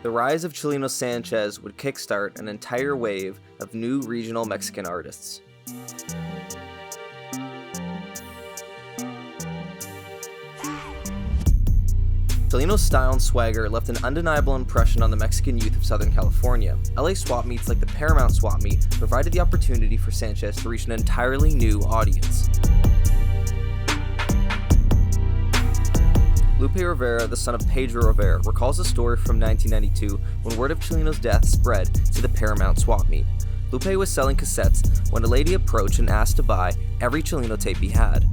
The rise of Chalino Sanchez would kickstart an entire wave of new regional Mexican artists. Chalino's style and swagger left an undeniable impression on the Mexican youth of Southern California. LA swap meets like the Paramount swap meet provided the opportunity for Sanchez to reach an entirely new audience. Lupe Rivera, the son of Pedro Rivera, recalls a story from 1992 when word of Chalino's death spread to the Paramount swap meet. Lupe was selling cassettes when a lady approached and asked to buy every Chalino tape he had.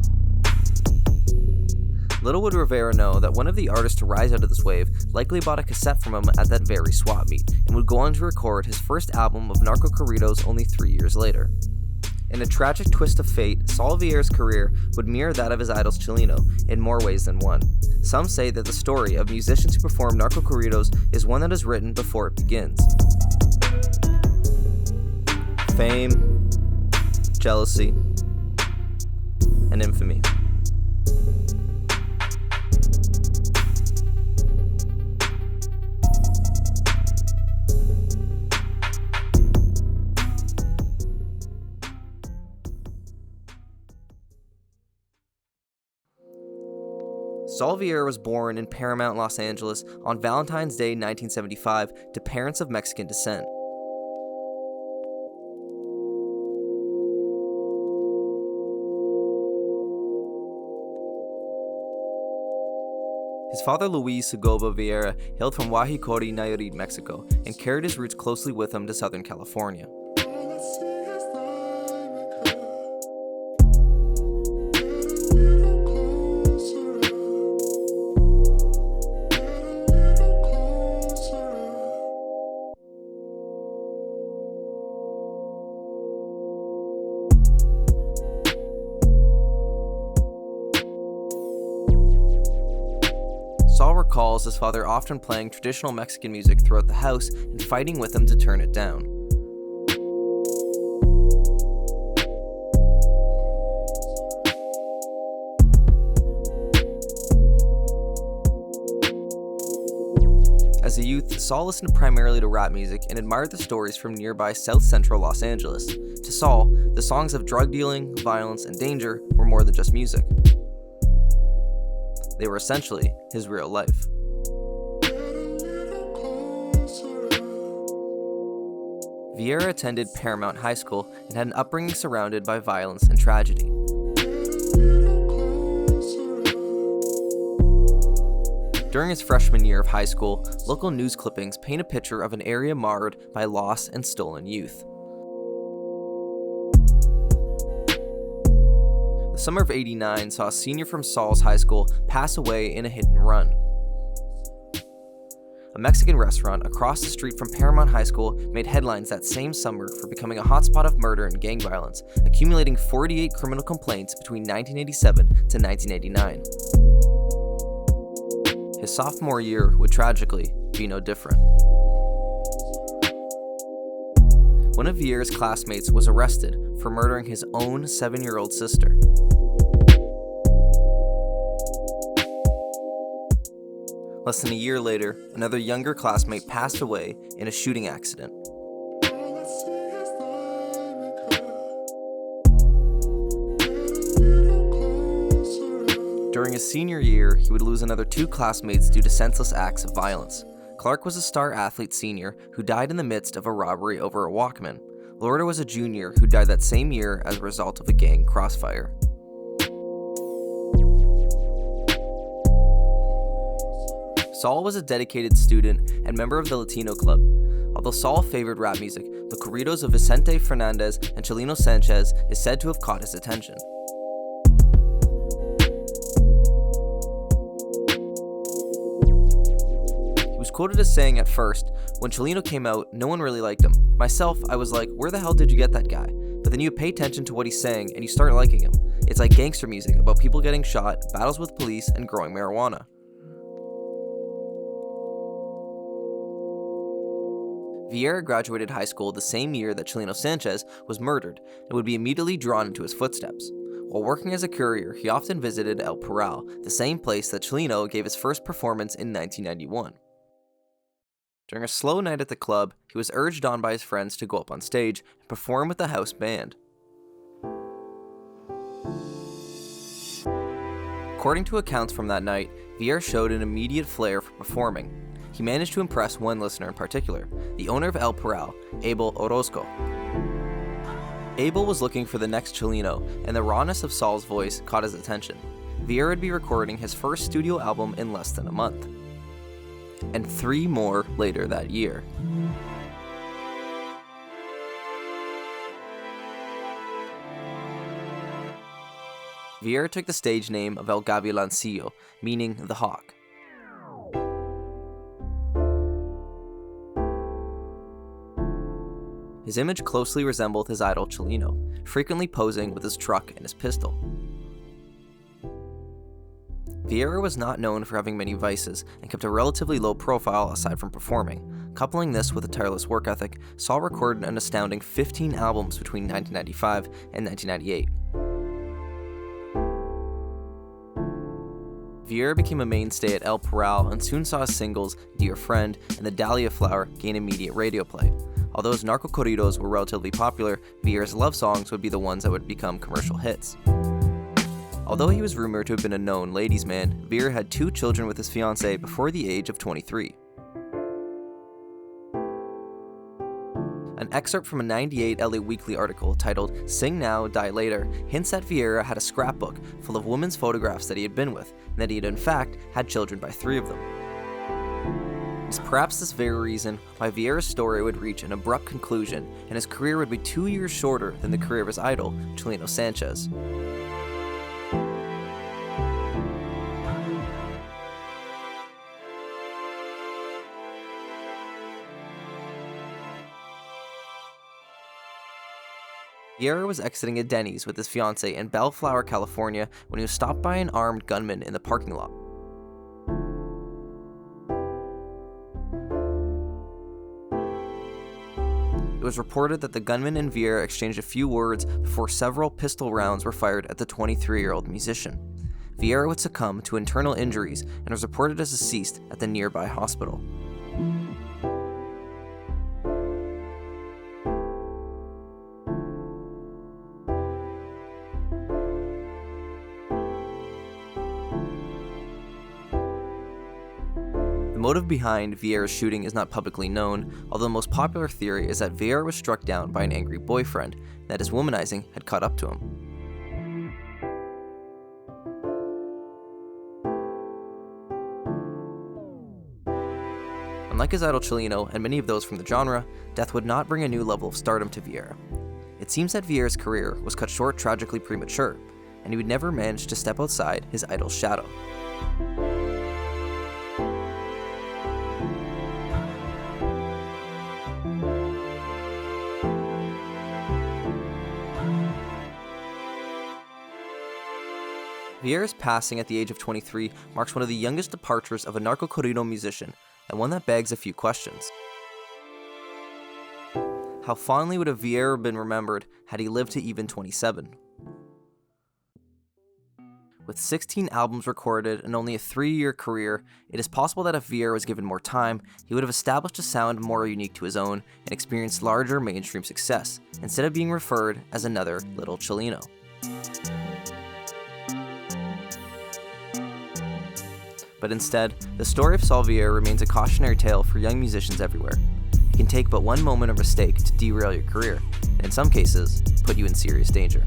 Little would Rivera know that one of the artists to rise out of this wave likely bought a cassette from him at that very swap meet, and would go on to record his first album of Narcocorridos only 3 years later. In a tragic twist of fate, Saul Viera's career would mirror that of his idol Chalino in more ways than one. Some say that the story of musicians who perform narcocorridos is one that is written before it begins. Fame, jealousy, and infamy. Saul Viera was born in Paramount, Los Angeles on Valentine's Day 1975 to parents of Mexican descent. His father, Luis Segovia Viera, hailed from Guajicori, Nayarit, Mexico, and carried his roots closely with him to Southern California. Saul recalls his father often playing traditional Mexican music throughout the house and fighting with him to turn it down. As a youth, Saul listened primarily to rap music and admired the stories from nearby South Central Los Angeles. To Saul, the songs of drug dealing, violence, and danger were more than just music. They were essentially his real life. Viera attended Paramount High School and had an upbringing surrounded by violence and tragedy. During his freshman year of high school, local news clippings paint a picture of an area marred by loss and stolen youth. The summer of '89 saw a senior from Saul's high school pass away in a hit and run. A Mexican restaurant across the street from Paramount High School made headlines that same summer for becoming a hotspot of murder and gang violence, accumulating 48 criminal complaints between 1987 to 1989. His sophomore year would tragically be no different. One of Viera's classmates was arrested for murdering his own 7-year-old sister. Less than a year later, another younger classmate passed away in a shooting accident. During his senior year, he would lose another 2 classmates due to senseless acts of violence. Clark was a star athlete senior who died in the midst of a robbery over a Walkman. Loretta was a junior who died that same year as a result of a gang crossfire. Saul was a dedicated student and member of the Latino Club. Although Saul favored rap music, the corridos of Vicente Fernandez and Chalino Sanchez is said to have caught his attention. He was quoted as saying at first, "When Chalino came out, no one really liked him. Myself, I was like, where the hell did you get that guy?" But then you pay attention to what he's saying and you start liking him. It's like gangster music about people getting shot, battles with police, and growing marijuana. Viera graduated high school the same year that Chalino Sanchez was murdered and would be immediately drawn into his footsteps. While working as a courier, he often visited El Parral, the same place that Chalino gave his first performance in 1991. During a slow night at the club, he was urged on by his friends to go up on stage and perform with the house band. According to accounts from that night, Viera showed an immediate flair for performing. He managed to impress one listener in particular, the owner of El Parral, Abel Orozco. Abel was looking for the next Chalino, and the rawness of Saul's voice caught his attention. Viera would be recording his first studio album in less than a month. And 3 more later that year. Viera took the stage name of El Gavilancillo, meaning the hawk. His image closely resembled his idol Chalino, frequently posing with his truck and his pistol. Viera was not known for having many vices and kept a relatively low profile aside from performing. Coupling this with a tireless work ethic, Saul recorded an astounding 15 albums between 1995 and 1998. Viera became a mainstay at El Parral and soon saw his singles Dear Friend and The Dahlia Flower gain immediate radio play. Although his narcocorridos were relatively popular, Viera's love songs would be the ones that would become commercial hits. Although he was rumored to have been a known ladies' man, Viera had 2 children with his fiancée before the age of 23. An excerpt from a '98 LA Weekly article titled "Sing Now, Die Later" hints that Viera had a scrapbook full of women's photographs that he had been with, and that he had in fact had children by 3 of them. It's perhaps this very reason why Viera's story would reach an abrupt conclusion, and his career would be 2 years shorter than the career of his idol, Chalino Sanchez. Viera was exiting a Denny's with his fiancée in Bellflower, California, when he was stopped by an armed gunman in the parking lot. It was reported that the gunman and Viera exchanged a few words before several pistol rounds were fired at the 23-year-old musician. Viera would succumb to internal injuries and was reported as deceased at the nearby hospital. The motive behind Viera's shooting is not publicly known, although the most popular theory is that Viera was struck down by an angry boyfriend, and that his womanizing had caught up to him. Unlike his idol Chalino and many of those from the genre, death would not bring a new level of stardom to Viera. It seems that Viera's career was cut short tragically premature, and he would never manage to step outside his idol's shadow. Viera's passing at the age of 23 marks one of the youngest departures of a narcocorrido musician, and one that begs a few questions. How fondly would a Viera been remembered had he lived to even 27? With 16 albums recorded and only a 3-year career, it is possible that if Viera was given more time, he would have established a sound more unique to his own and experienced larger mainstream success, instead of being referred as another little Chalino. But instead, the story of Saul Viera remains a cautionary tale for young musicians everywhere. It can take but one moment or mistake to derail your career, and in some cases, put you in serious danger.